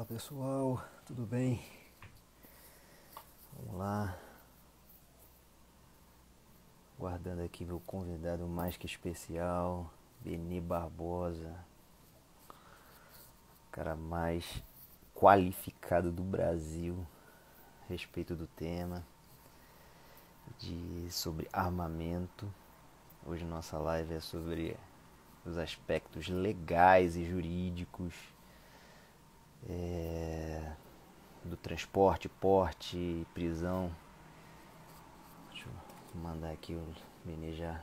Fala pessoal, tudo bem? Vamos lá, guardando aqui meu convidado mais que especial, Benê Barbosa, o cara mais qualificado do Brasil a respeito do tema sobre armamento. Hoje nossa live é sobre os aspectos legais e jurídicos do transporte, porte, prisão. Deixa eu mandar aqui o Benê já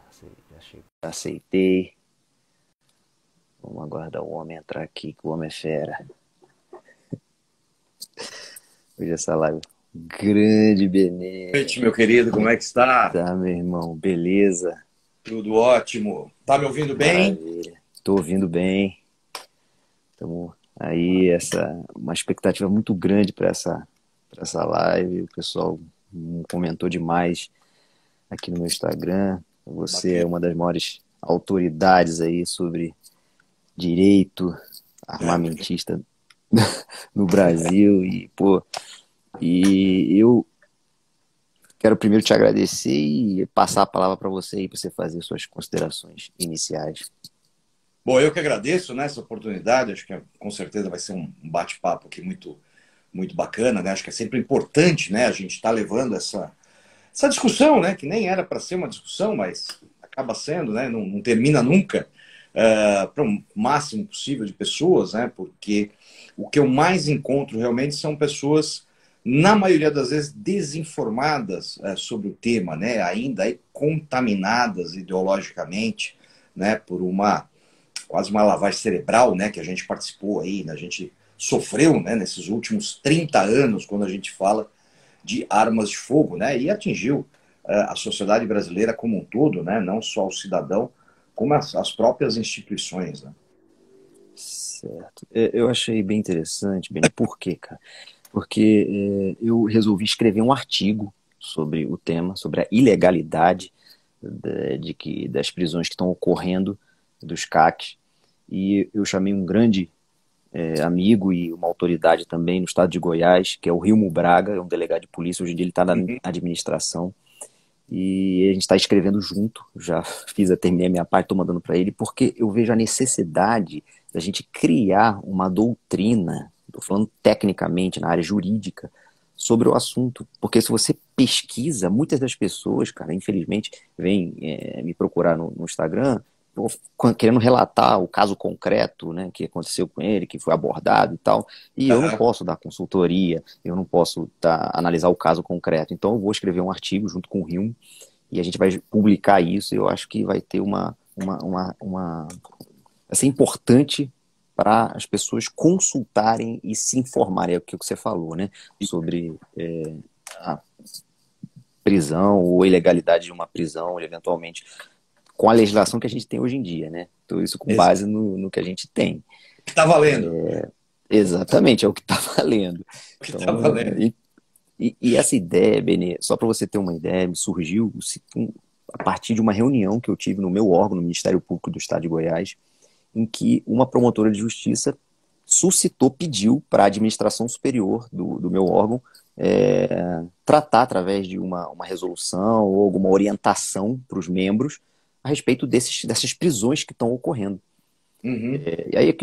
chegou. Aceitei. Vamos aguardar o homem entrar aqui, que o homem é fera. Hoje essa live. Grande Benê. Boa noite, meu querido, como é que está? Tá, meu irmão, beleza? Tudo ótimo. Tá me ouvindo bem? Maravilha. Tô ouvindo bem. Estamos aí, uma expectativa muito grande para essa live. O pessoal comentou demais aqui no meu Instagram. Você é Bacana. uma das maiores autoridades aí sobre direito armamentista no Brasil e eu quero primeiro te agradecer e passar a palavra para você aí para você fazer suas considerações iniciais. Bom, eu que agradeço, né, essa oportunidade. Acho que com certeza vai ser um bate-papo aqui muito bacana, né? Acho que é sempre importante, né, a gente estar levando essa discussão, né, que nem era para ser uma discussão, mas acaba sendo, né, não termina nunca, para o máximo possível de pessoas, né, porque o que eu mais encontro realmente são pessoas, na maioria das vezes, desinformadas sobre o tema, né, ainda aí contaminadas ideologicamente, né, por quase uma lavagem cerebral, né, que a gente participou aí, né, a gente sofreu, né, nesses últimos 30 anos, quando a gente fala de armas de fogo, né, e atingiu a sociedade brasileira como um todo, né, não só o cidadão, como as próprias instituições, né. Certo. Eu achei bem interessante, Beni. Por quê, cara? Porque eu resolvi escrever um artigo sobre o tema, sobre a ilegalidade das prisões que estão ocorrendo dos CACs. E eu chamei um grande amigo e uma autoridade também no estado de Goiás, que é o Rilmo Braga, é um delegado de polícia, hoje em dia ele está na Uhum. administração, e a gente está escrevendo junto, já terminei a minha parte, estou mandando para ele, porque eu vejo a necessidade da gente criar uma doutrina, estou falando tecnicamente, na área jurídica, sobre o assunto, porque se você pesquisa, muitas das pessoas, cara, infelizmente, vêm me procurar no Instagram, querendo relatar o caso concreto, né, que aconteceu com ele, que foi abordado e tal, e eu não Uhum. posso dar consultoria, eu não posso analisar o caso concreto, então eu vou escrever um artigo junto com o Rio e a gente vai publicar isso, e eu acho que vai ter vai ser importante para as pessoas consultarem e se informarem, é o que você falou, né, sobre a prisão ou ilegalidade de uma prisão, eventualmente, com a legislação que a gente tem hoje em dia, né? Então, isso com Exato. base no que a gente tem. O que está valendo? Exatamente, é o que está valendo. O que está Então, valendo? e essa ideia, Benê, só para você ter uma ideia, me surgiu a partir de uma reunião que eu tive no meu órgão, no Ministério Público do Estado de Goiás, em que uma promotora de justiça pediu para a administração superior do meu órgão tratar através de uma resolução ou alguma orientação para os membros a respeito dessas prisões que estão ocorrendo. Uhum. E aí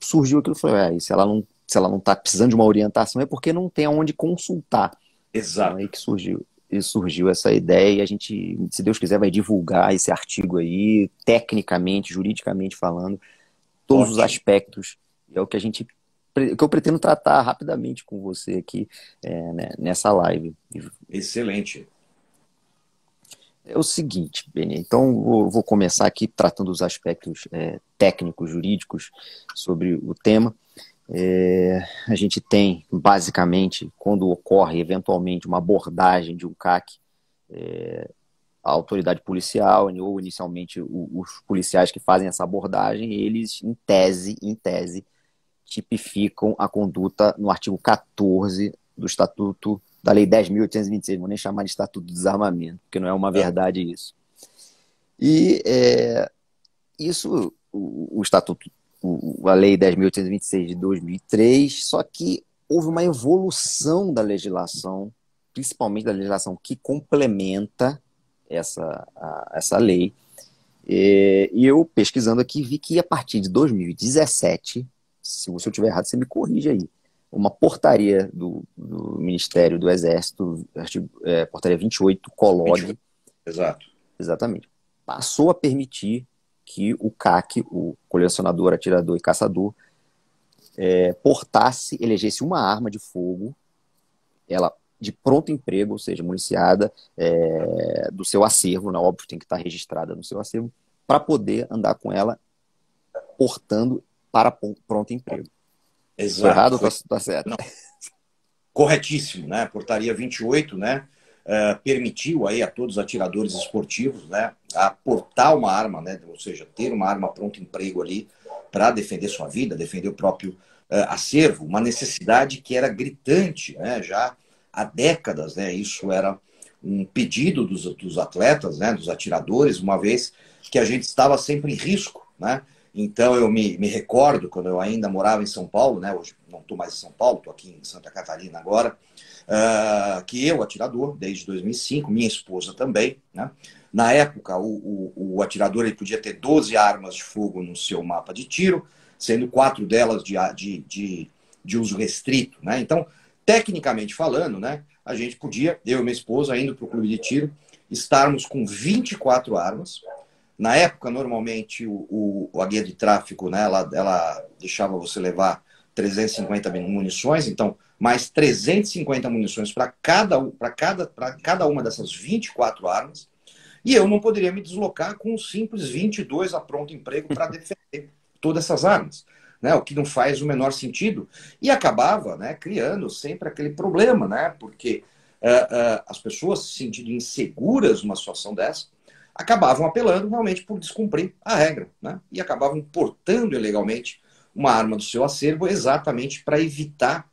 surgiu aquilo, eu falei, se ela não está precisando de uma orientação é porque não tem aonde consultar. Então Exato. aí que surgiu essa ideia e a gente, se Deus quiser, vai divulgar esse artigo aí, tecnicamente, juridicamente falando, todos os Ótimo. aspectos. É o que eu pretendo tratar rapidamente com você aqui né, nessa live. Excelente. É o seguinte, Beni, então vou começar aqui tratando dos aspectos técnicos, jurídicos sobre o tema. A gente tem, basicamente, quando ocorre eventualmente uma abordagem de um CAC, a autoridade policial, ou inicialmente os policiais que fazem essa abordagem, eles, em tese, tipificam a conduta no artigo 14 do Estatuto da Lei 10.826, vou nem chamar de Estatuto do Desarmamento, porque não é uma Ah, verdade isso. E isso, o Estatuto a Lei 10.826 de 2003, só que houve uma evolução da legislação, principalmente da legislação que complementa essa lei. E eu, pesquisando aqui, vi que a partir de 2017, se eu estiver errado, você me corrige aí, uma portaria do Ministério do Exército, portaria 28, COLOG, 28. Exato. exatamente, passou a permitir que o CAC, o colecionador, atirador e caçador, portasse, elegesse uma arma de fogo, ela de pronto emprego, ou seja, municiada do seu acervo, né? Óbvio, tem que estar registrada no seu acervo, para poder andar com ela portando para pronto emprego. Exato. Estou errado ou está certo? Não. Corretíssimo, né? Portaria 28, né? Permitiu aí a todos os atiradores esportivos, né, a portar uma arma, né, ou seja, ter uma arma pronto emprego ali para defender sua vida, defender o próprio acervo, uma necessidade que era gritante, né, já há décadas, né, isso era um pedido dos atletas, né, dos atiradores, uma vez que a gente estava sempre em risco, né. Então eu me recordo, quando eu ainda morava em São Paulo, né, hoje não estou mais em São Paulo, estou aqui em Santa Catarina agora, que eu, atirador, desde 2005, minha esposa também, né? Na época, o atirador ele podia ter 12 armas de fogo no seu mapa de tiro, sendo 4 delas de uso restrito, né? Então, tecnicamente falando, né, a gente podia, eu e minha esposa, indo para o clube de tiro, estarmos com 24 armas. Na época, normalmente, a guia de tráfico, né, ela deixava você levar 350 munições, então mais 350 munições para cada uma dessas 24 armas, e eu não poderia me deslocar com os simples 22 a pronto emprego para defender todas essas armas, né? O que não faz o menor sentido, e acabava, né, criando sempre aquele problema, né? Porque as pessoas se sentindo inseguras numa situação dessa, acabavam apelando realmente por descumprir a regra, né? E acabavam portando ilegalmente uma arma do seu acervo exatamente para evitar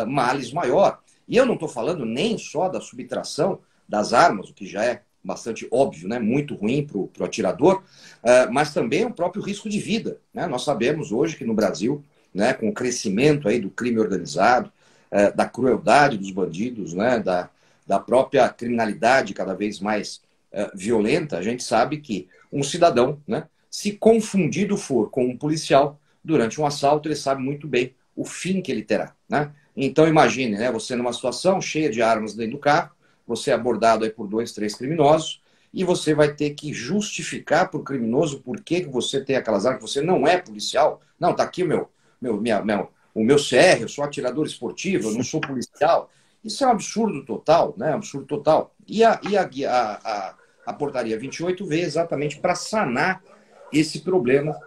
males maior. E eu não estou falando nem só da subtração das armas, o que já é bastante óbvio, né? Muito ruim para o atirador, mas também o próprio risco de vida, né? Nós sabemos hoje que no Brasil, né, com o crescimento aí do crime organizado, da crueldade dos bandidos, né, da própria criminalidade cada vez mais violenta, a gente sabe que um cidadão, né, se confundido for com um policial durante um assalto, ele sabe muito bem o fim que ele terá, né? Então imagine, né, você numa situação cheia de armas dentro do carro, você é abordado aí por 2, 3 criminosos, e você vai ter que justificar para o criminoso por que você tem aquelas armas, que você não é policial. Não, tá aqui o meu CR, eu sou atirador esportivo, eu não sou policial. Isso é um absurdo total, né? Um absurdo total. E a portaria 28 veio exatamente para sanar esse problema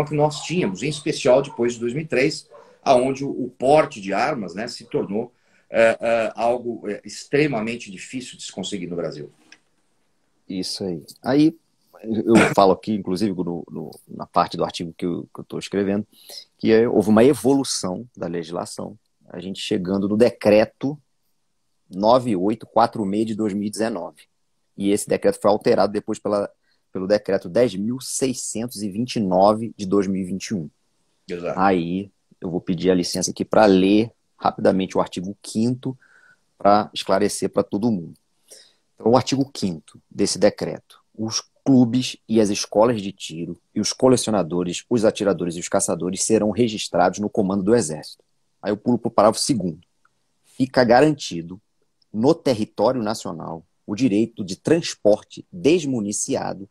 que nós tínhamos, em especial depois de 2003, aonde o porte de armas, né, se tornou algo extremamente difícil de se conseguir no Brasil. Isso aí. Aí eu falo aqui, inclusive, na parte do artigo que eu estou escrevendo, que houve uma evolução da legislação, a gente chegando no decreto 9846 de 2019. E esse decreto foi alterado depois pelo decreto 10.629 de 2021. Exato. Aí eu vou pedir a licença aqui para ler rapidamente o artigo 5º para esclarecer para todo mundo. Então, o artigo 5º desse decreto: os clubes e as escolas de tiro e os colecionadores, os atiradores e os caçadores serão registrados no comando do Exército. Aí eu pulo para o parágrafo 2º. Fica garantido no território nacional o direito de transporte desmuniciado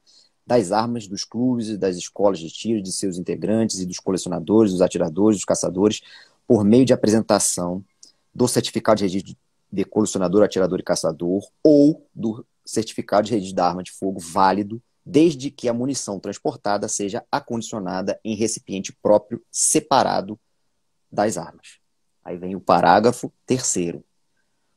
das armas dos clubes e das escolas de tiro, de seus integrantes e dos colecionadores, dos atiradores, dos caçadores, por meio de apresentação do certificado de registro de colecionador, atirador e caçador ou do certificado de registro da arma de fogo válido, desde que a munição transportada seja acondicionada em recipiente próprio separado das armas. Aí vem o parágrafo 3º.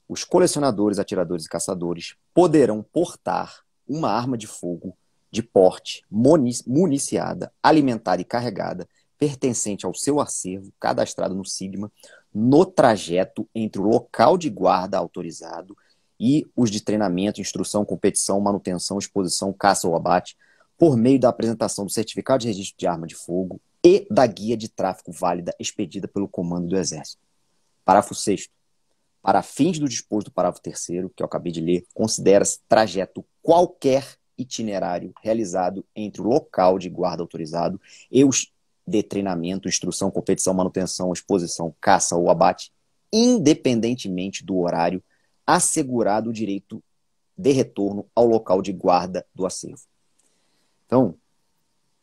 Os colecionadores, atiradores e caçadores poderão portar uma arma de fogo de porte, municiada, alimentada e carregada, pertencente ao seu acervo, cadastrado no SIGMA, no trajeto entre o local de guarda autorizado e os de treinamento, instrução, competição, manutenção, exposição, caça ou abate, por meio da apresentação do certificado de registro de arma de fogo e da guia de tráfico válida expedida pelo Comando do Exército. Parágrafo 6º. Para fins do disposto do parágrafo 3º, que eu acabei de ler, considera-se trajeto qualquer itinerário realizado entre o local de guarda autorizado e os de treinamento, instrução, competição, manutenção, exposição, caça ou abate, independentemente do horário, assegurado o direito de retorno ao local de guarda do acervo. Então,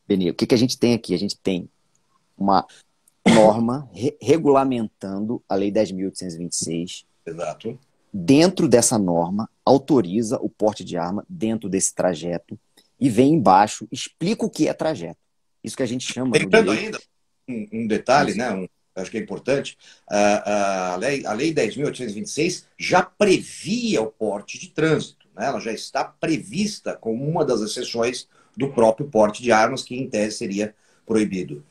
Benê, o que a gente tem aqui? A gente tem uma norma regulamentando a Lei 10.826. Exato. Dentro dessa norma, autoriza o porte de arma dentro desse trajeto e vem embaixo, explica o que é trajeto. Isso que a gente chama no Lembrando direito... ainda um detalhe, né? Acho que é importante, a lei 10.826 já previa o porte de trânsito, né? Ela já está prevista como uma das exceções do próprio porte de armas, que em tese seria proibido.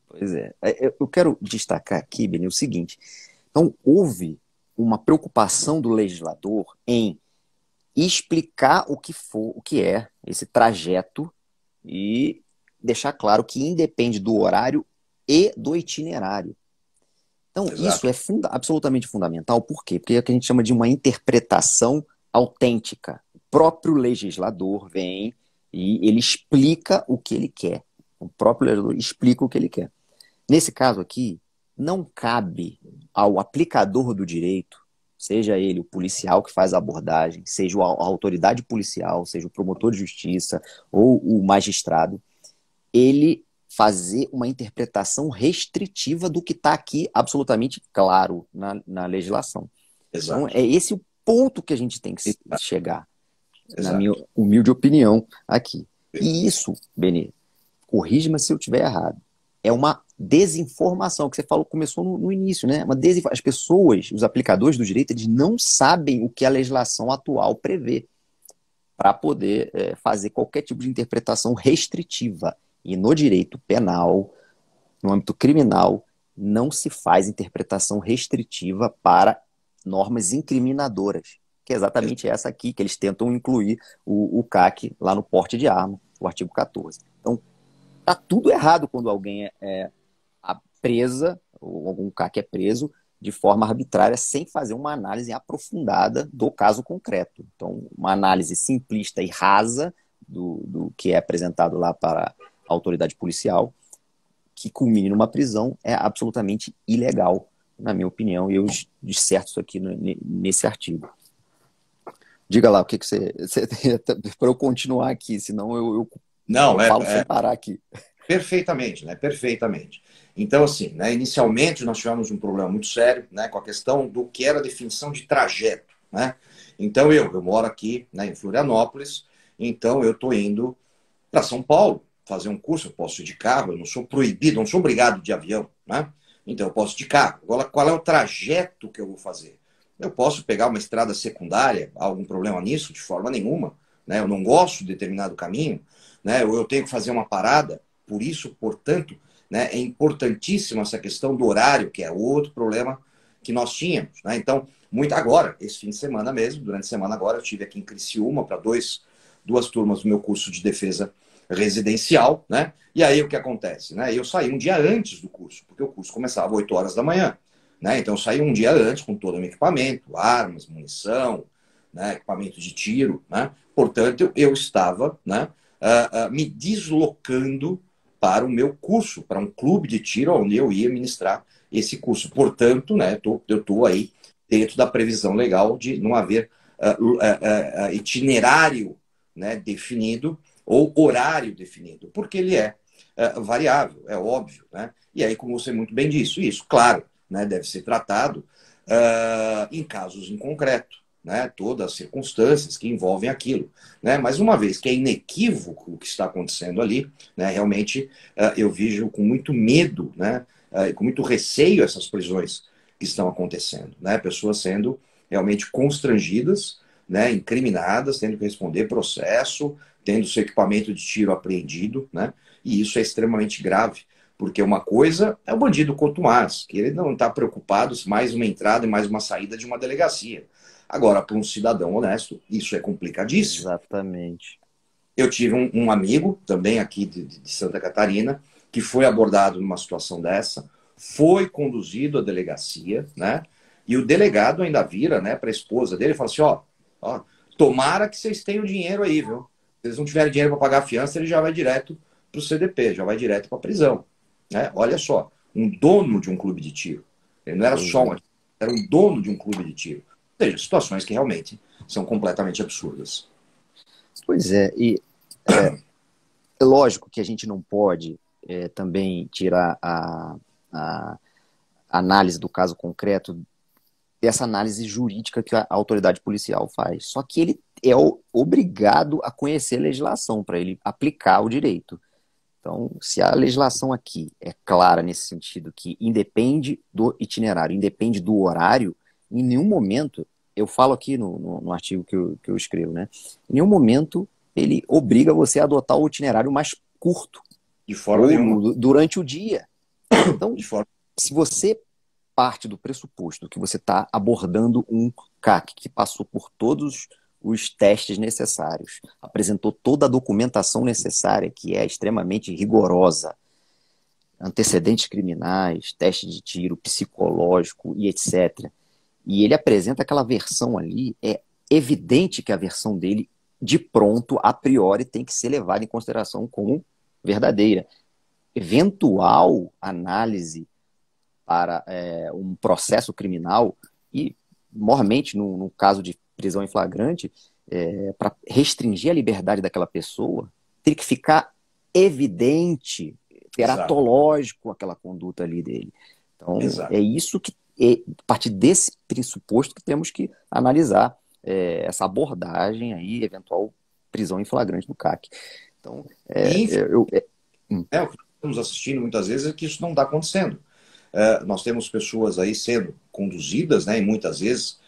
Pois é. Eu quero destacar aqui, Beni, o seguinte. Então, houve uma preocupação do legislador em explicar o que é esse trajeto e deixar claro que independe do horário e do itinerário. Então, Exato. isso é absolutamente fundamental. Por quê? Porque é o que a gente chama de uma interpretação autêntica. O próprio legislador vem e ele explica o que ele quer. O próprio legislador explica o que ele quer. Nesse caso aqui, não cabe ao aplicador do direito, seja ele o policial que faz a abordagem, seja a autoridade policial, seja o promotor de justiça ou o magistrado, ele fazer uma interpretação restritiva do que está aqui absolutamente claro na legislação. Exato. Então, é esse o ponto que a gente tem que chegar, Exato. na minha humilde opinião, aqui. E isso, Benê, corrija-me se eu estiver errado, é uma desinformação, que você falou, começou no início, né? As pessoas, os aplicadores do direito, eles não sabem o que a legislação atual prevê para poder fazer qualquer tipo de interpretação restritiva. E no direito penal, no âmbito criminal, não se faz interpretação restritiva para normas incriminadoras, que é exatamente essa aqui, que eles tentam incluir o CAC lá no porte de arma, o artigo 14. Então, está tudo errado quando alguém é presa, ou algum CAC é preso, de forma arbitrária, sem fazer uma análise aprofundada do caso concreto. Então, uma análise simplista e rasa do que é apresentado lá para a autoridade policial, que culmine numa prisão, é absolutamente ilegal, na minha opinião, e eu disserto isso aqui nesse artigo. Diga lá, o que você tem para eu continuar aqui, senão eu falo sem parar aqui. Perfeitamente, né? Perfeitamente. Então, assim, né, inicialmente nós tivemos um problema muito sério, né, com a questão do que era a definição de trajeto, né? Então, eu moro aqui, né, em Florianópolis, então eu estou indo para São Paulo fazer um curso, eu posso ir de carro, eu não sou proibido, não sou obrigado de avião, né? Então eu posso ir de carro. Agora, qual é o trajeto que eu vou fazer? Eu posso pegar uma estrada secundária, há algum problema nisso? De forma nenhuma, né? Eu não gosto de determinado caminho, né? Ou eu tenho que fazer uma parada, por isso, portanto, né, é importantíssima essa questão do horário, que é outro problema que nós tínhamos, né? Então, muito agora, esse fim de semana mesmo, durante a semana agora, eu estive aqui em Criciúma para duas turmas do meu curso de defesa residencial, né? E aí o que acontece, né? Eu saí um dia antes do curso, porque o curso começava às 8 horas da manhã, né? Então eu saí um dia antes com todo o meu equipamento, armas, munição, né, equipamento de tiro, né? Portanto, eu estava, né, me deslocando para o meu curso, para um clube de tiro onde eu ia ministrar esse curso. Portanto, né, eu estou aí dentro da previsão legal de não haver itinerário, né, definido ou horário definido, porque ele é variável, é óbvio, né? E aí, como você muito bem disse, isso, claro, né, deve ser tratado em casos em concreto, né, todas as circunstâncias que envolvem aquilo, né, mas uma vez que é inequívoco o que está acontecendo ali, né, realmente eu vejo com muito medo, né, e com muito receio essas prisões que estão acontecendo, né, pessoas sendo realmente constrangidas, né, incriminadas, tendo que responder processo, tendo seu equipamento de tiro apreendido, né, e isso é extremamente grave, porque uma coisa é o bandido contumaz, que ele não está preocupado se mais uma entrada e mais uma saída de uma delegacia. Agora, para um cidadão honesto, isso é complicadíssimo. Exatamente. Eu tive um amigo também aqui de Santa Catarina que foi abordado numa situação dessa, foi conduzido à delegacia, né? E o delegado ainda vira, né, para a esposa dele e fala assim: ó, tomara que vocês tenham dinheiro aí, viu? Se eles não tiverem dinheiro para pagar a fiança, ele já vai direto para o CDP, já vai direto para a prisão. Né? Olha só, um dono de um clube de tiro. Ele não era Pois só é. um, era um dono de um clube de tiro. Ou seja, situações que realmente são completamente absurdas. Pois é, e é lógico que a gente não pode também tirar a análise do caso concreto dessa análise jurídica que a autoridade policial faz. Só que ele é obrigado a conhecer a legislação para ele aplicar o direito. Então, se a legislação aqui é clara nesse sentido, que independe do itinerário, independe do horário, em nenhum momento, eu falo aqui no artigo que eu escrevo, né? Em nenhum momento ele obriga você a adotar o itinerário mais curto, De forma ou nenhuma. durante o dia. Então, De forma... se você parte do pressuposto que você está abordando um CAC que passou por todos os testes necessários, apresentou toda a documentação necessária, que é extremamente rigorosa, antecedentes criminais, teste de tiro, psicológico e etc. E ele apresenta aquela versão ali, é evidente que a versão dele, de pronto, a priori, tem que ser levada em consideração como verdadeira. Eventual análise para um processo criminal e, mormente, no caso de prisão em flagrante, para restringir a liberdade daquela pessoa, tem que ficar evidente, Exato, teratológico aquela conduta ali dele. Então, exato. é isso que, a partir desse pressuposto que temos que analisar essa abordagem aí, eventual prisão em flagrante do CAC. Então, E, enfim, eu... né, o que estamos assistindo muitas vezes é que isso não está acontecendo. Nós temos pessoas aí sendo conduzidas, né, e muitas vezes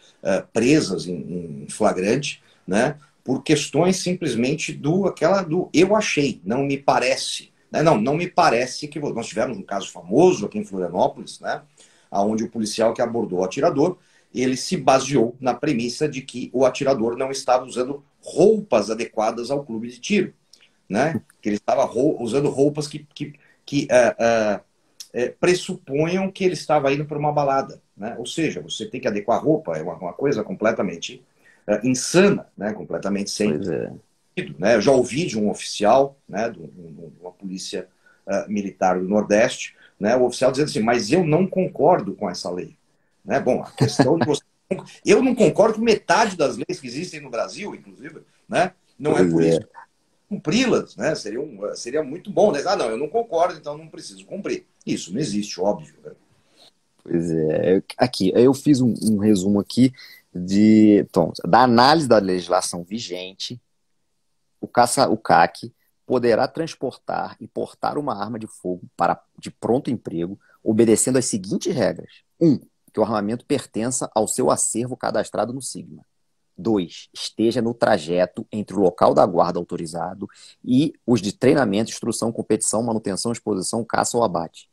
presas em flagrante, né, por questões simplesmente do eu achei, não me parece. Né, não me parece que nós tivemos um caso famoso aqui em Florianópolis, né, onde o policial que abordou o atirador, ele se baseou na premissa de que o atirador não estava usando roupas adequadas ao clube de tiro, né? Que ele estava usando roupas que pressuponham que ele estava indo para uma balada. Né? Ou seja, você tem que adequar a roupa, é uma coisa completamente insana, né? Completamente sem Pois é. sentido. Né? Eu já ouvi de um oficial, né, de uma polícia militar do Nordeste, né, o oficial dizendo assim, mas eu não concordo com essa lei. Né? Bom, a questão de você... Eu não concordo com metade das leis que existem no Brasil, inclusive, né? Não é Pois por isso é. que cumpri-las, né? Seria muito bom, né? Não, eu não concordo, então não preciso cumprir. Isso não existe, óbvio. Né? Pois é, aqui, eu fiz um resumo aqui então, da análise da legislação vigente, o CAC poderá transportar e portar uma arma de fogo de pronto emprego, obedecendo às seguintes regras. 1. Que o armamento pertença ao seu acervo cadastrado no SIGMA. 2. Esteja no trajeto entre o local da guarda autorizado e os de treinamento, instrução, competição, manutenção, exposição, caça ou abate.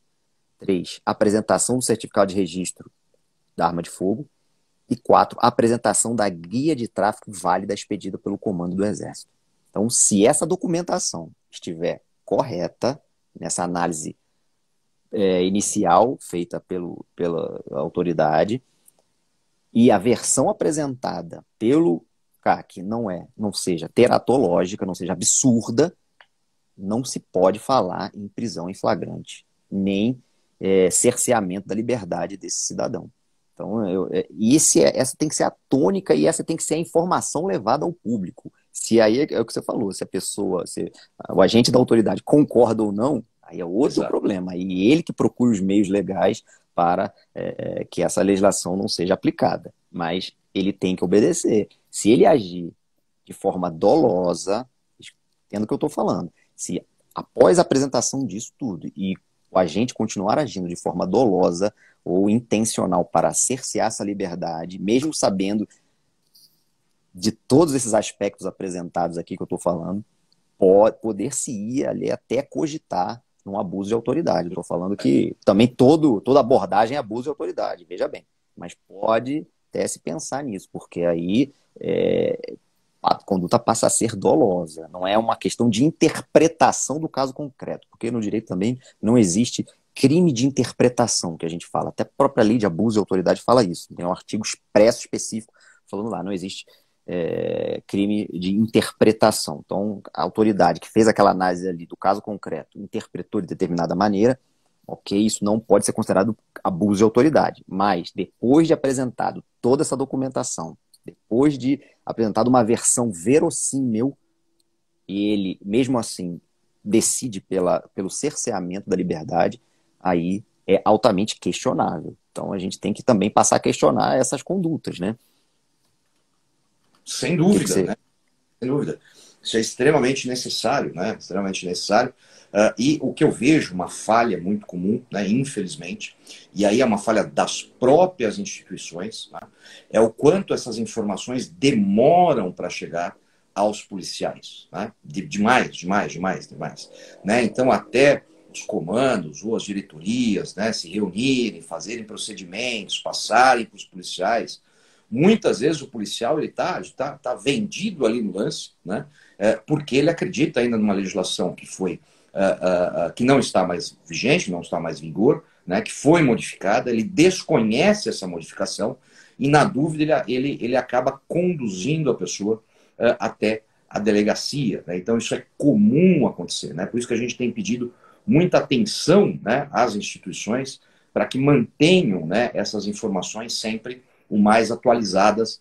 3. Apresentação do certificado de registro da arma de fogo. E 4. Apresentação da guia de tráfico válida expedida pelo comando do Exército. Então, se essa documentação estiver correta, nessa análise inicial feita pela autoridade, e a versão apresentada pelo CAC não seja teratológica, não seja absurda, não se pode falar em prisão em flagrante, nem cerceamento da liberdade desse cidadão. Então, essa tem que ser a tônica e essa tem que ser a informação levada ao público. Se aí é o que você falou, se a pessoa, se o agente da autoridade concorda ou não, aí é outro Exato. problema. Aí ele que procura os meios legais para que essa legislação não seja aplicada. Mas ele tem que obedecer. Se ele agir de forma dolosa, entendo o que eu estou falando, se após a apresentação disso tudo e o agente continuar agindo de forma dolosa ou intencional para cercear essa liberdade, mesmo sabendo de todos esses aspectos apresentados aqui que eu estou falando, poder-se ir ali até cogitar um abuso de autoridade. Estou falando que também toda abordagem é abuso de autoridade, veja bem. Mas pode até se pensar nisso, porque aí a conduta passa a ser dolosa. Não é uma questão de interpretação do caso concreto, porque no direito também não existe crime de interpretação, que a gente fala. Até a própria lei de abuso de autoridade fala isso. Tem um artigo expresso específico falando lá, não existe crime de interpretação. Então, a autoridade que fez aquela análise ali do caso concreto interpretou de determinada maneira, ok, isso não pode ser considerado abuso de autoridade. Mas, depois de apresentado toda essa documentação, depois de apresentado uma versão verossímil, e ele, mesmo assim, decide pelo cerceamento da liberdade, aí é altamente questionável. Então, a gente tem que também passar a questionar essas condutas, né? Sem dúvida, né? Sem dúvida. Isso é extremamente necessário, né? Extremamente necessário. E o que eu vejo, uma falha muito comum, né? Infelizmente, e aí é uma falha das próprias instituições, né? É o quanto essas informações demoram para chegar aos policiais, né? Demais, né? Então, até os comandos ou as diretorias, né, se reunirem, fazerem procedimentos, passarem para os policiais. Muitas vezes o policial ele tá vendido ali no lance, né? Porque ele acredita ainda numa legislação que foi que não está mais vigente, não está mais em vigor, né? Que foi modificada, ele desconhece essa modificação e na dúvida ele acaba conduzindo a pessoa até a delegacia, né? Então isso é comum acontecer, né? Por isso que a gente tem pedido muita atenção, né, às instituições para que mantenham, né, essas informações sempre o mais atualizadas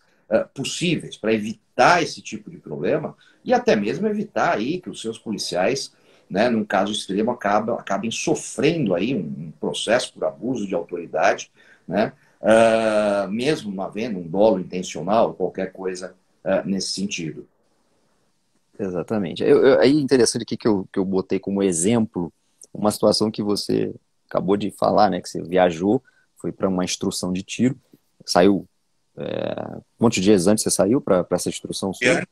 possíveis, para evitar esse tipo de problema e até mesmo evitar aí que os seus policiais, né, num caso extremo, acabem sofrendo aí um processo por abuso de autoridade, né, mesmo não havendo um dolo intencional, qualquer coisa nesse sentido. Exatamente. Aí interessante aqui que eu botei como exemplo uma situação que você acabou de falar, né, que você viajou, foi para uma instrução de tiro, saiu. Quantos dias antes você saiu para essa instrução sua?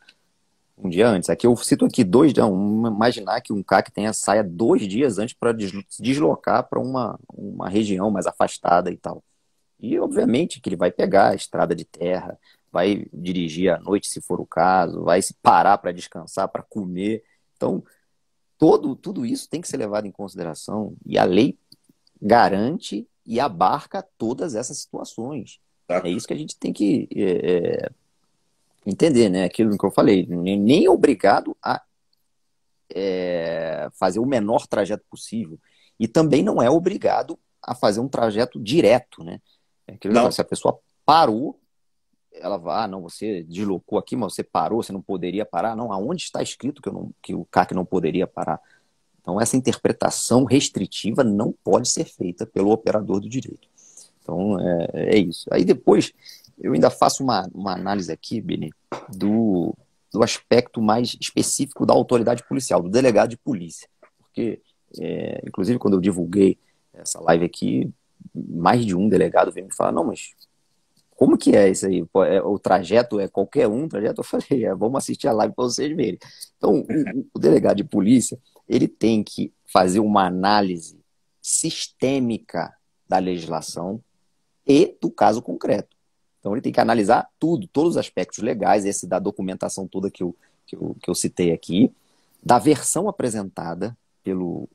Um dia antes. Aqui eu cito aqui 2 dias. Imaginar que um CAC saia 2 dias antes para deslocar para uma região mais afastada e tal. E obviamente que ele vai pegar a estrada de terra, vai dirigir à noite se for o caso, vai se parar para descansar, para comer. Então, tudo isso tem que ser levado em consideração e a lei garante e abarca todas essas situações. Tá? É isso que a gente tem que entender, né? Aquilo que eu falei, nem é obrigado a fazer o menor trajeto possível e também não é obrigado a fazer um trajeto direto, né? Aquilo que eu falo, se a pessoa parou, ela vai, não, você deslocou aqui, mas você parou, você não poderia parar. Não, aonde está escrito que o CAC não poderia parar? Então, essa interpretação restritiva não pode ser feita pelo operador do direito. Então, é isso. Aí depois, eu ainda faço uma análise aqui, Beni, do aspecto mais específico da autoridade policial, do delegado de polícia. Porque, inclusive, quando eu divulguei essa live aqui, mais de um delegado veio me falar, não, mas como que é isso aí? O trajeto é qualquer um trajeto? Eu falei, vamos assistir a live para vocês verem. Então, o delegado de polícia, ele tem que fazer uma análise sistêmica da legislação e do caso concreto. Então, ele tem que analisar tudo, todos os aspectos legais, esse da documentação toda que eu citei aqui, da versão apresentada pelo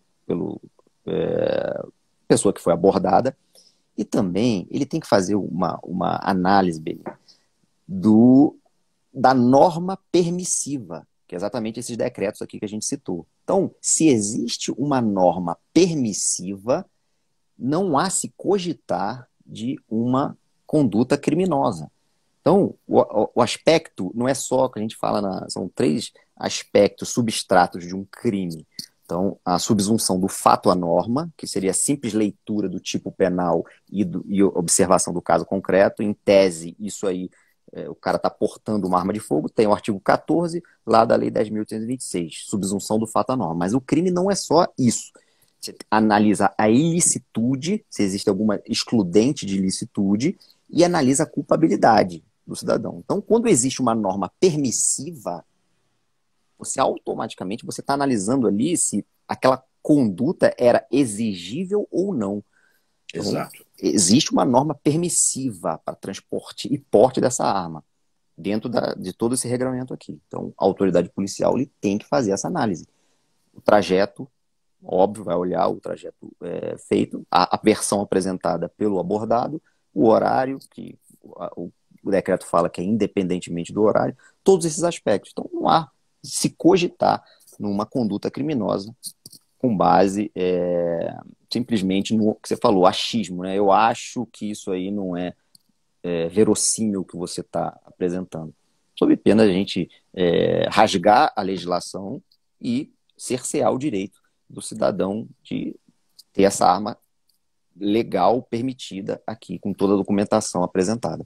pessoa que foi abordada, e também ele tem que fazer uma análise da norma permissiva, que é exatamente esses decretos aqui que a gente citou. Então, se existe uma norma permissiva, não há se cogitar de uma conduta criminosa. Então, o aspecto não é só que a gente fala, são 3 aspectos substratos de um crime. Então, a subsunção do fato à norma, que seria a simples leitura do tipo penal e observação do caso concreto. Em tese, isso aí, o cara está portando uma arma de fogo, tem o artigo 14 lá da Lei 10.826, subsunção do fato à norma. Mas o crime não é só isso. Você analisa a ilicitude, se existe alguma excludente de ilicitude, e analisa a culpabilidade do cidadão. Então, quando existe uma norma permissiva, você automaticamente está analisando ali se aquela conduta era exigível ou não. Então, Exato. existe uma norma permissiva para transporte e porte dessa arma. dentro de todo esse regramento aqui. Então, a autoridade policial ele tem que fazer essa análise. O trajeto, óbvio, vai olhar o trajeto feito, a versão apresentada pelo abordado, o horário, que o decreto fala que é independentemente do horário, todos esses aspectos. Então, não há se cogitar numa conduta criminosa com base simplesmente no que você falou, achismo, né? Eu acho que isso aí não é verossímil o que você está apresentando. Sob pena de a gente rasgar a legislação e cercear o direito do cidadão de ter essa arma legal, permitida aqui, com toda a documentação apresentada.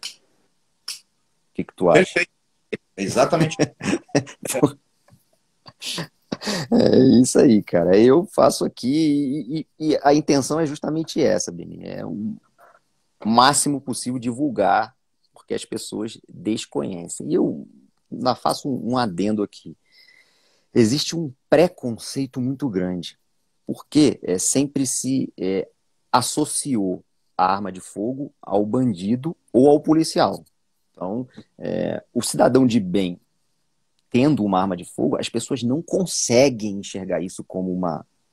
O que tu acha? Perfeito. Exatamente. É isso aí, cara. Eu faço aqui e a intenção é justamente essa, Beni. É o máximo possível divulgar, porque as pessoas desconhecem. E eu faço um adendo aqui. Existe um preconceito muito grande, porque sempre se associou a arma de fogo ao bandido ou ao policial. Então, o cidadão de bem tendo uma arma de fogo, as pessoas não conseguem enxergar isso como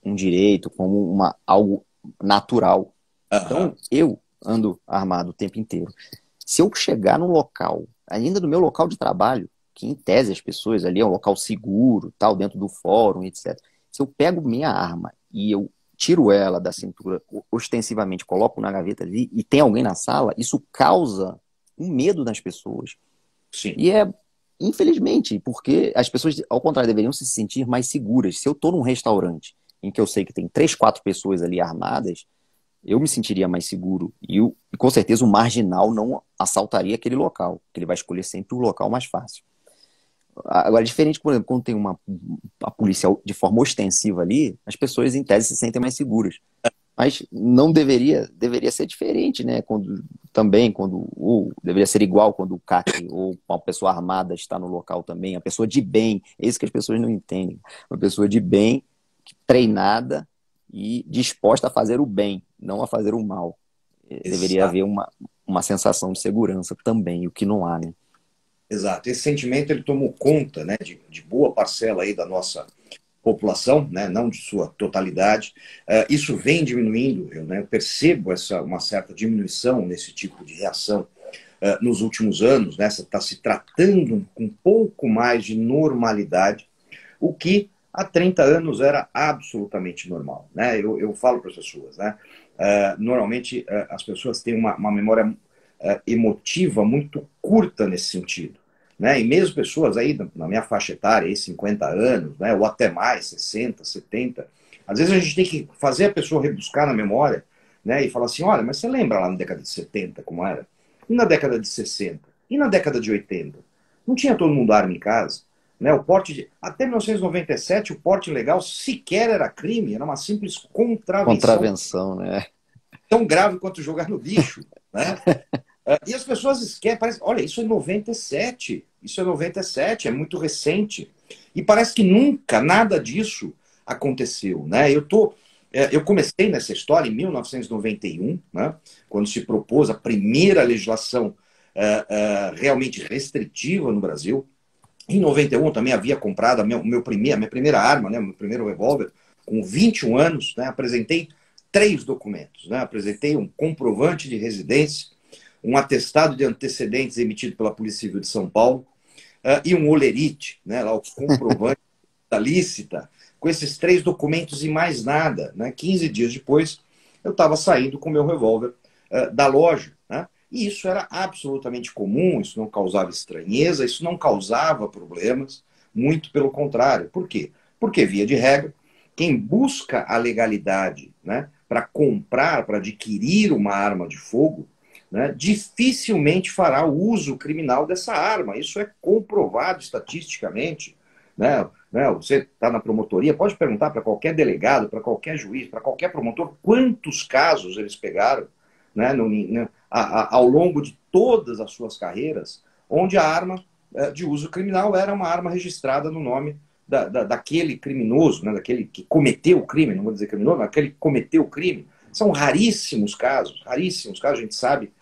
um direito, como algo natural. Então, eu ando armado o tempo inteiro. Se eu chegar num local, ainda no meu local de trabalho, que em tese as pessoas ali é um local seguro, tal, dentro do fórum, etc. Se eu pego minha arma e eu tiro ela da cintura, ostensivamente coloco na gaveta ali e tem alguém na sala, isso causa um medo nas pessoas. Sim. E infelizmente, porque as pessoas, ao contrário, deveriam se sentir mais seguras. Se eu estou num restaurante em que eu sei que tem 3, 4 pessoas ali armadas, eu me sentiria mais seguro. E com certeza o marginal não assaltaria aquele local, porque ele vai escolher sempre o local mais fácil. Agora, diferente, por exemplo, quando tem a polícia de forma ostensiva ali, as pessoas, em tese, se sentem mais seguras. Mas não deveria ser diferente, né? Ou deveria ser igual quando o CAC ou uma pessoa armada está no local também, a pessoa de bem, é isso que as pessoas não entendem. Uma pessoa de bem, treinada e disposta a fazer o bem, não a fazer o mal. Deveria haver uma sensação de segurança também, o que não há, né? Exato. Esse sentimento ele tomou conta, né, de boa parcela aí da nossa população, né, não de sua totalidade. Isso vem diminuindo, eu percebo uma certa diminuição nesse tipo de reação nos últimos anos, né, está se tratando com um pouco mais de normalidade, o que há 30 anos era absolutamente normal. Né? Eu falo para as pessoas, né, normalmente as pessoas têm uma memória emotiva muito curta nesse sentido. Né? E mesmo pessoas aí na minha faixa etária, aí, 50 anos, né? Ou até mais, 60, 70, às vezes a gente tem que fazer a pessoa rebuscar na memória, né? E falar assim, olha, mas você lembra lá na década de 70 como era? E na década de 60? E na década de 80? Não tinha todo mundo arma em casa? Né? Até 1997, o porte legal sequer era crime, era uma simples Contravenção, né? Tão grave quanto jogar no lixo, né? E as pessoas esquecem, parece, olha, isso é 97, é muito recente. E parece que nunca nada disso aconteceu, né? Eu comecei nessa história em 1991, né, quando se propôs a primeira legislação realmente restritiva no Brasil. Em 91 eu também havia comprado a minha primeira arma, né, meu primeiro revólver, com 21 anos, né, apresentei 3 documentos, né, apresentei um comprovante de residência, um atestado de antecedentes emitido pela Polícia Civil de São Paulo e um olerite, né, lá o comprovante da lícita, com esses 3 documentos e mais nada. Né? 15 dias depois, eu estava saindo com o meu revólver da loja. Né? E isso era absolutamente comum, isso não causava estranheza, isso não causava problemas, muito pelo contrário. Por quê? Porque, via de regra, quem busca a legalidade, né, para comprar, para adquirir uma arma de fogo, né, dificilmente fará o uso criminal dessa arma. Isso é comprovado estatisticamente. Né? Você está na promotoria, pode perguntar para qualquer delegado, para qualquer juiz, para qualquer promotor, quantos casos eles pegaram, né, ao longo de todas as suas carreiras, onde a arma de uso criminal era uma arma registrada no nome daquele criminoso, né, daquele que cometeu o crime, não vou dizer criminoso, mas aquele que cometeu o crime. São raríssimos casos, a gente sabe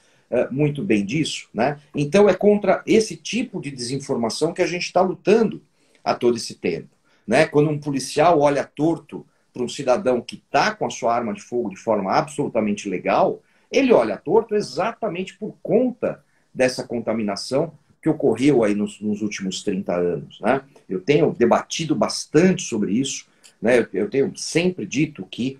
muito bem disso, né? Então é contra esse tipo de desinformação que a gente está lutando a todo esse tempo, né? Quando um policial olha torto para um cidadão que está com a sua arma de fogo de forma absolutamente legal, ele olha torto exatamente por conta dessa contaminação que ocorreu aí nos últimos 30 anos, né? Eu tenho debatido bastante sobre isso, né? Eu tenho sempre dito que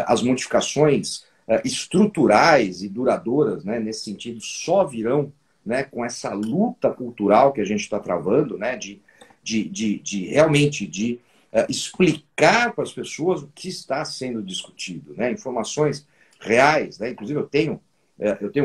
as modificações estruturais e duradouras, né, nesse sentido, só virão, né, com essa luta cultural que a gente está travando, né, de realmente explicar para as pessoas o que está sendo discutido, né, informações reais, né, inclusive eu tenho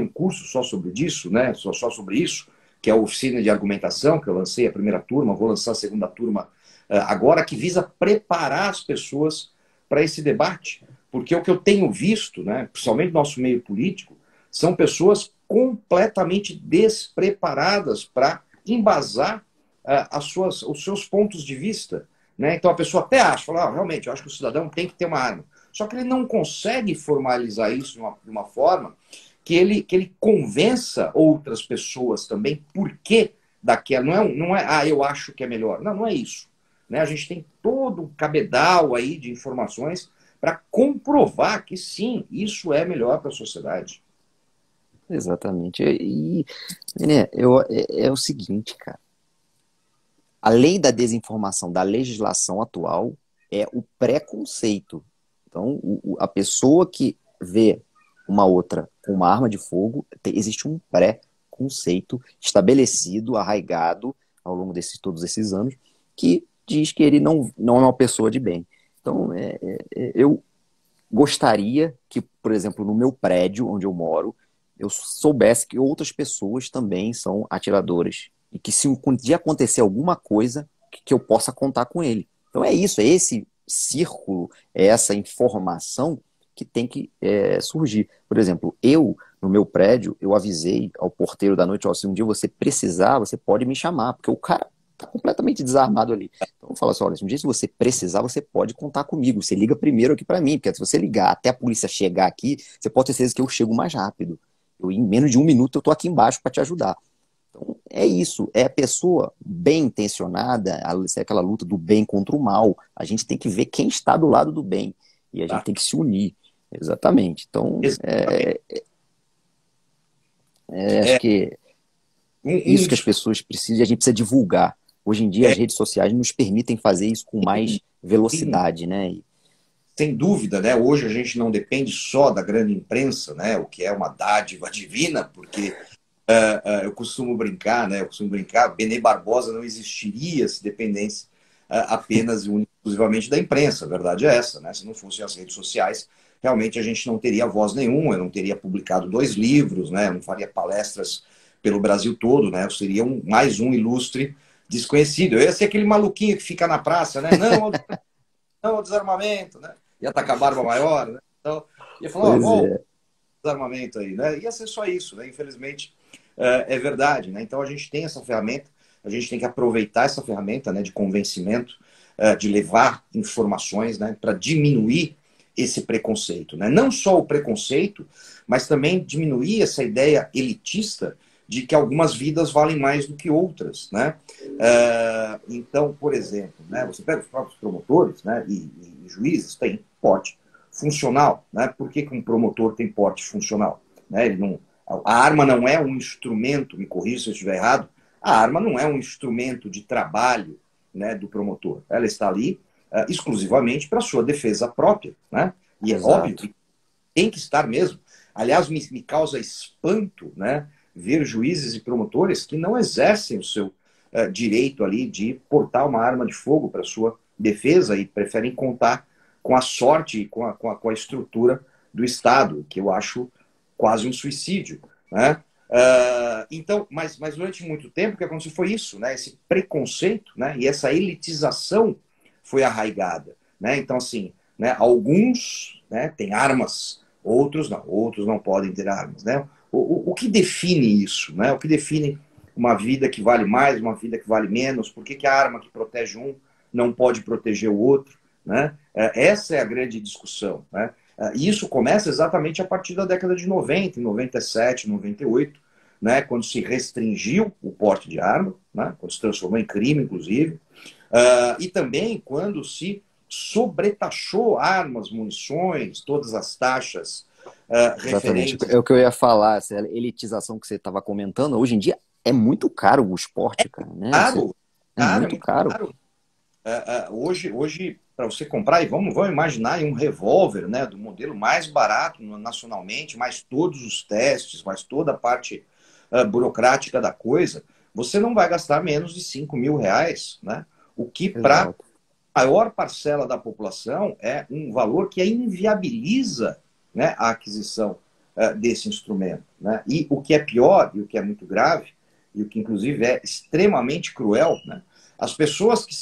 um curso só sobre isso, né, só sobre isso, que é a oficina de argumentação, que eu lancei a primeira turma, vou lançar a segunda turma agora, que visa preparar as pessoas para esse debate. Porque o que eu tenho visto, né, principalmente no nosso meio político, são pessoas completamente despreparadas para embasar os seus pontos de vista. Né? Então a pessoa até acha, fala, realmente, eu acho que o cidadão tem que ter uma arma. Só que ele não consegue formalizar isso de uma forma que ele convença outras pessoas também por que daquela. Não é, eu acho que é melhor. Não, não é isso. Né? A gente tem todo um cabedal aí de informações para comprovar que sim, isso é melhor para a sociedade. Exatamente. Né, é o seguinte, cara. A lei da desinformação da legislação atual é o preconceito. Então, a pessoa que vê uma outra com uma arma de fogo, existe um preconceito estabelecido, arraigado ao longo todos esses anos, que diz que ele não é uma pessoa de bem. Então, eu gostaria que, por exemplo, no meu prédio onde eu moro, eu soubesse que outras pessoas também são atiradoras. E que se um dia acontecer alguma coisa, que eu possa contar com ele. Então é isso, é esse círculo, é essa informação que tem que surgir. Por exemplo, no meu prédio, eu avisei ao porteiro da noite, ó, se um dia você precisar, você pode me chamar, porque o cara tá completamente desarmado ali. Então eu falo assim, olha, se um dia se você precisar, você pode contar comigo, você liga primeiro aqui para mim, porque se você ligar até a polícia chegar aqui, você pode ter certeza que eu chego mais rápido. Em menos de um minuto eu tô aqui embaixo para te ajudar. Então, é isso, é a pessoa bem intencionada, aquela luta do bem contra o mal. A gente tem que ver quem está do lado do bem e a gente tem que se unir. Exatamente. Então, Exatamente. acho que isso que as Dos, pessoas precisam, a gente precisa divulgar. Hoje em dia, as redes sociais nos permitem fazer isso com mais velocidade, né? sem dúvida, né? Hoje a gente não depende só da grande imprensa, né? O que é uma dádiva divina, porque eu costumo brincar, né? Eu costumo brincar, Benê Barbosa não existiria se dependesse apenas e exclusivamente da imprensa. A verdade é essa, né? Se não fossem as redes sociais, realmente a gente não teria voz nenhuma, eu não teria publicado 2 livros, né? Eu não faria palestras pelo Brasil todo, né? Eu seria mais um ilustre desconhecido. Eu ia ser aquele maluquinho que fica na praça, né? Não, ao desarmamento, né? Ia estar com a barba maior, né? Então, ia falar, Pois ó, é. desarmamento aí, né? Ia ser só isso, né? Infelizmente, é verdade, né? Então a gente tem essa ferramenta, a gente tem que aproveitar essa ferramenta, né, de convencimento, de levar informações, né, para diminuir esse preconceito, né? Não só o preconceito, mas também diminuir essa ideia elitista de que algumas vidas valem mais do que outras, né? Então, por exemplo, né, você pega os próprios promotores, né, e juízes, tem porte funcional, né? Por que um promotor tem porte funcional? Né? Ele não, a arma não é um instrumento, me corrija se eu estiver errado, a arma não é um instrumento de trabalho, né, do promotor. Ela está ali exclusivamente para sua defesa própria, né? E é óbvio Exato. que tem que estar mesmo. Aliás, me causa espanto, né, ver juízes e promotores que não exercem o seu direito ali de portar uma arma de fogo para sua defesa e preferem contar com a sorte e com a estrutura do Estado, que eu acho quase um suicídio. Né? Então, mas durante muito tempo o que aconteceu foi isso, né? Esse preconceito, né? E essa elitização foi arraigada. Né? Então, assim, né? Alguns, né, têm armas, outros não podem ter armas. Né? O que define isso? Né? O que define uma vida que vale mais, uma vida que vale menos? Por que a arma que protege um não pode proteger o outro? Né? Essa é a grande discussão. Né? E isso começa exatamente a partir da década de 90, em 97, 98, né, quando se restringiu o porte de arma, né, quando se transformou em crime, inclusive, e também quando se sobretaxou armas, munições, todas as taxas Exatamente. referentes. É o que eu ia falar, essa elitização que você estava comentando. Hoje em dia é muito caro o esporte, cara, né? Caro, É caro, é muito muito caro. caro. Hoje para você comprar, e vamos imaginar aí um revólver, né, do modelo mais barato nacionalmente, mais todos os testes, mais toda a parte burocrática da coisa, você não vai gastar menos de R$ 5.000, né? O que para Exato. a maior parcela da população é um valor que inviabiliza, né, a aquisição desse instrumento, né? E o que é pior, e o que é muito grave, e o que inclusive é extremamente cruel, né? As pessoas que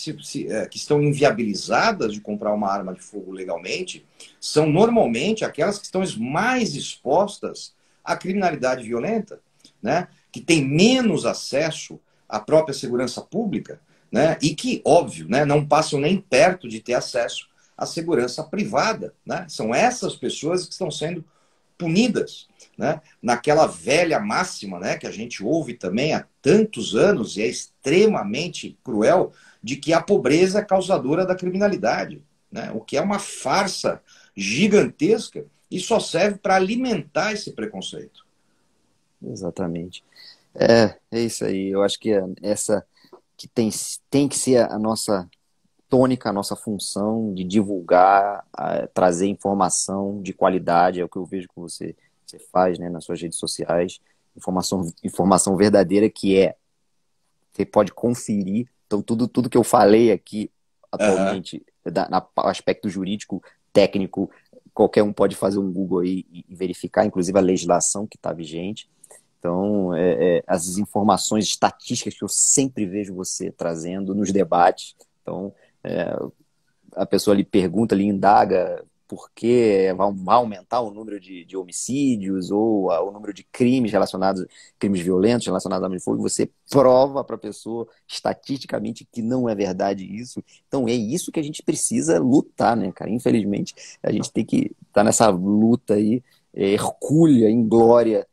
estão inviabilizadas de comprar uma arma de fogo legalmente são normalmente aquelas que estão mais expostas à criminalidade violenta, né? Que têm menos acesso à própria segurança pública, né? E que, óbvio, né, não passam nem perto de ter acesso à segurança privada, né? São essas pessoas que estão sendo punidas, né? Naquela velha máxima, né, que a gente ouve também há tantos anos e é extremamente cruel, de que a pobreza é causadora da criminalidade, né? O que é uma farsa gigantesca e só serve para alimentar esse preconceito. Exatamente. É isso aí. Eu acho que essa que tem que ser a nossa tônica, a nossa função de divulgar, trazer informação de qualidade, é o que eu vejo que você faz, né, nas suas redes sociais, informação verdadeira você pode conferir. Então, tudo que eu falei aqui Aham. atualmente, no aspecto jurídico, técnico, qualquer um pode fazer um Google aí e verificar, inclusive a legislação que está vigente. Então, as informações estatísticas que eu sempre vejo você trazendo nos debates. Então, é, a pessoa lhe pergunta, lhe indaga por que vai aumentar o número de homicídios ou o número de crimes relacionados, crimes violentos relacionados à arma de fogo, você prova para a pessoa estatisticamente que não é verdade isso. Então é isso que a gente precisa lutar, né, cara? Infelizmente, a gente tem que estar nessa luta aí, hercúlea, em glória.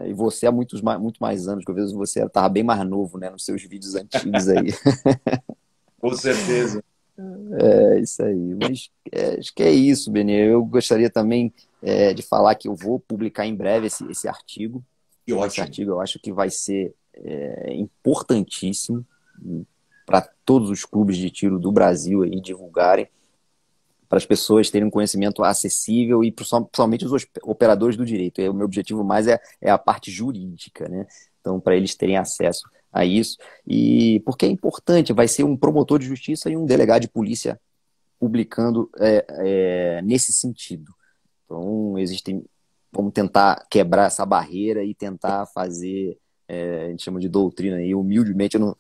E você há muito mais anos, que eu vejo você estava bem mais novo, né, nos seus vídeos antigos aí. Com certeza. É isso aí. Mas acho que é isso, Benê. Eu gostaria também de falar que eu vou publicar em breve esse artigo. Que Esse ótimo. artigo eu acho que vai ser importantíssimo para todos os clubes de tiro do Brasil aí divulgarem, para as pessoas terem um conhecimento acessível e principalmente os operadores do direito. O meu objetivo mais é a parte jurídica, né? Então, para eles terem acesso a isso. E porque é importante, vai ser um promotor de justiça e um delegado de polícia publicando nesse sentido. Então, vamos tentar quebrar essa barreira e tentar fazer, a gente chama de doutrina aí, humildemente, eu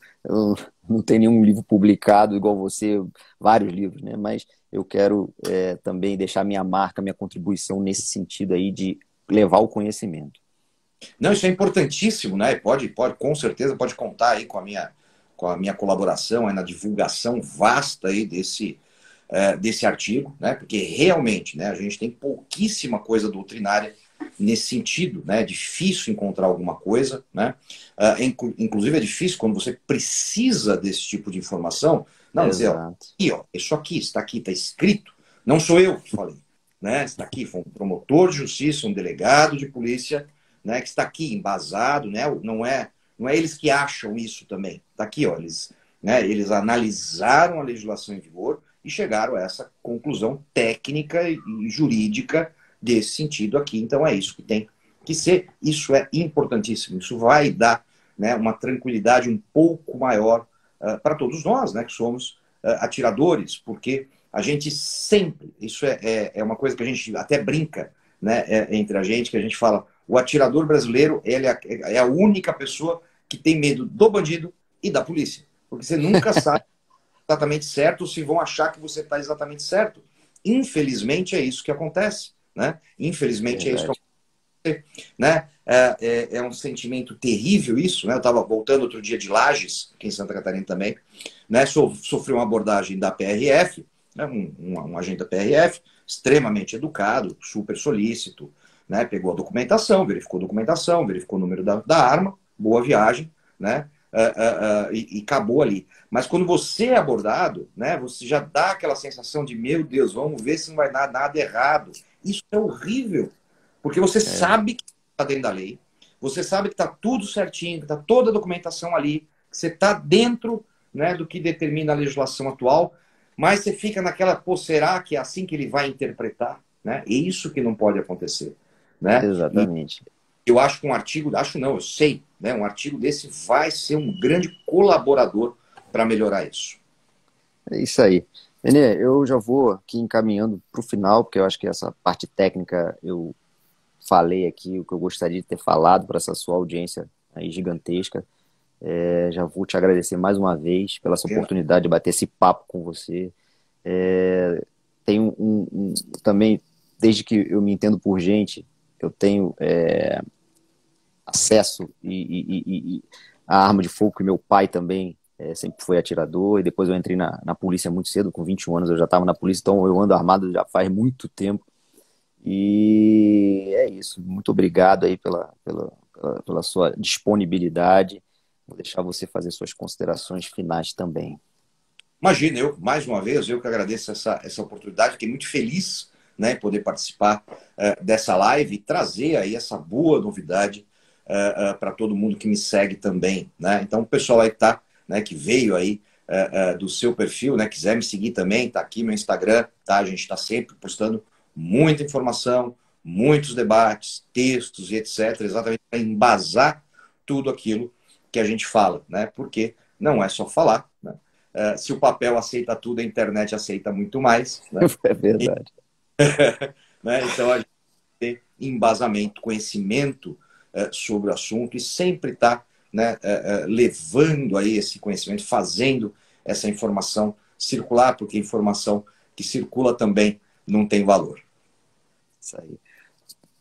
não tenho nenhum livro publicado igual você, vários livros, né? Mas eu quero também deixar minha marca, minha contribuição nesse sentido aí de levar o conhecimento. Não, isso é importantíssimo, né? Com certeza, pode contar aí com a minha colaboração aí na divulgação vasta aí desse artigo, né? Porque realmente, né, a gente tem pouquíssima coisa doutrinária nesse sentido, né? É difícil encontrar alguma coisa, né? Inclusive é difícil quando você precisa desse tipo de informação. Não, dizer, ó, Exato. aqui, ó, isso aqui, está aqui, está escrito. Não sou eu que falei, né? Está aqui, foi um promotor de justiça, um delegado de polícia, né? Que está aqui embasado, né? Não é eles que acham isso também. Está aqui, ó, eles analisaram a legislação em vigor e chegaram a essa conclusão técnica e jurídica desse sentido aqui. Então é isso que tem que ser. Isso é importantíssimo. Isso vai dar, né, uma tranquilidade um pouco maior para todos nós, né, que somos atiradores, porque a gente sempre, isso é uma coisa que a gente até brinca, né, entre a gente, que a gente fala, o atirador brasileiro ele é a única pessoa que tem medo do bandido e da polícia, porque você nunca sabe exatamente certo ou se vão achar que você está exatamente certo. Infelizmente é isso que acontece, né? Infelizmente é isso que Verdade. acontece, né? É um sentimento terrível isso, né? Eu estava voltando outro dia de Lages, aqui em Santa Catarina também, né? Sofri uma abordagem da PRF, né? Um agente da PRF, extremamente educado, super solícito, né? Pegou a documentação, verificou o número da arma, boa viagem, né? E acabou ali. Mas quando você é abordado, né, você já dá aquela sensação de, meu Deus, vamos ver se não vai dar nada errado. Isso é horrível, porque você sabe que está dentro da lei, você sabe que está tudo certinho, que está toda a documentação ali, que você está dentro, né, do que determina a legislação atual, mas você fica naquela, pô, será que é assim que ele vai interpretar? Né? É isso que não pode acontecer. Né? Exatamente. Eu acho que um artigo, acho não, eu sei, né, um artigo desse vai ser um grande colaborador para melhorar isso. É isso aí. Renê, eu já vou aqui encaminhando para o final, porque eu acho que essa parte técnica eu falei aqui o que eu gostaria de ter falado para essa sua audiência aí gigantesca. Já vou te agradecer mais uma vez pela essa oportunidade de bater esse papo com você. Tenho também, desde que eu me entendo por gente, eu tenho acesso à arma de fogo, que meu pai também sempre foi atirador, e depois eu entrei na polícia muito cedo, com 21 anos eu já estava na polícia, então eu ando armado já faz muito tempo. E é isso. Muito obrigado aí pela sua disponibilidade. Vou deixar você fazer suas considerações finais também. Imagina, mais uma vez, eu que agradeço essa oportunidade, fiquei muito feliz, né, em poder participar dessa live e trazer aí essa boa novidade para todo mundo que me segue também. Né? Então, o pessoal aí tá, né, que veio aí do seu perfil, né, quiser me seguir também, tá aqui meu Instagram, tá? A gente está sempre postando muita informação, muitos debates, textos e etc., exatamente para embasar tudo aquilo que a gente fala, né? Porque não é só falar, né? Se o papel aceita tudo, a internet aceita muito mais. Né? É verdade. Né? Então, a gente tem embasamento, conhecimento sobre o assunto e sempre está, né, levando aí esse conhecimento, fazendo essa informação circular, porque informação que circula também não tem valor. Isso aí.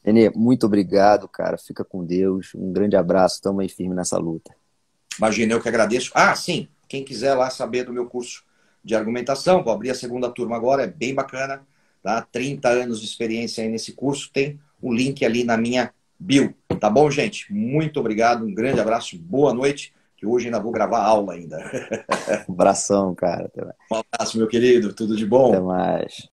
Renê, muito obrigado, cara. Fica com Deus. Um grande abraço. Tamo aí firme nessa luta. Imagina, eu que agradeço. Ah, sim, quem quiser lá saber do meu curso de argumentação, vou abrir a segunda turma agora, é bem bacana, tá? 30 anos de experiência aí nesse curso, tem o link ali na minha bio. Tá bom, gente? Muito obrigado, um grande abraço, boa noite, que hoje ainda vou gravar aula ainda. Um abração, cara. Até mais. Um abraço, meu querido, tudo de bom? Até mais.